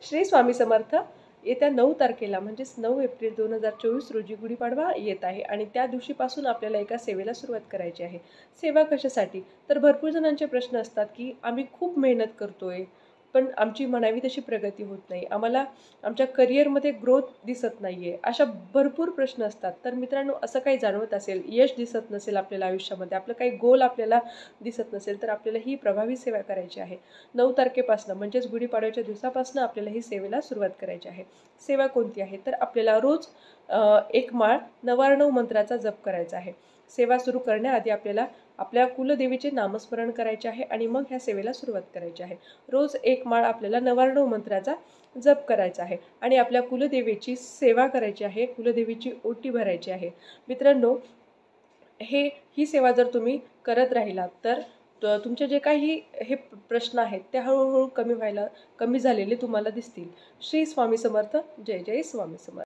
श्री स्वामी समर्थ. येत्या 9 तारखेला म्हणजेच 9 एप्रिल 2024 रोजी गुढीपाडवा येत आहे आणि त्या दिवशीपासून आपल्याला एका सेवेला सुरुवात करायची आहे. सेवा कशासाठी? तर भरपूर जणांचे प्रश्न असतात की आम्ही खूप मेहनत करतोय, पण आमची म्हणावी तशी प्रगती होत नाही. आम्हाला आमच्या करिअरमध्ये ग्रोथ दिसत नाहीये. अशा भरपूर प्रश्न असतात. तर मित्रांनो, असं काही जाणवत असेल, यश दिसत नसेल आपल्याला आयुष्यामध्ये, आपलं काही गोल आपल्याला दिसत नसेल, तर आपल्याला ही प्रभावी सेवा करायची आहे. 9 तारखेपासून म्हणजेच गुढीपाडव्याच्या दिवसापासून आपल्याला ही सेवेला सुरुवात करायची आहे. सेवा कोणती आहे? तर आपल्याला रोज 1 माळ 99 मंत्राचा जप करायचा आहे. सेवा सुरू करण्याआधी आपल्याला आपल्या कुलदेवीचे नामस्मरण करायचे आहे आणि मग ह्या सेवेला सुरुवात करायची आहे. रोज 1 माळ आपल्याला 99 मंत्राचा जप करायचा आहे आणि आपल्या कुलदेवीची सेवा करायची आहे, कुलदेवीची ओटी भरायची आहे. मित्रांनो, ही सेवा जर तुम्ही करत राहिलात तर तुमचे जे काही हे प्रश्न आहेत ते हळूहळू कमी झालेले तुम्हाला दिसतील. श्री स्वामी समर्थ. जय जय स्वामी समर्थ.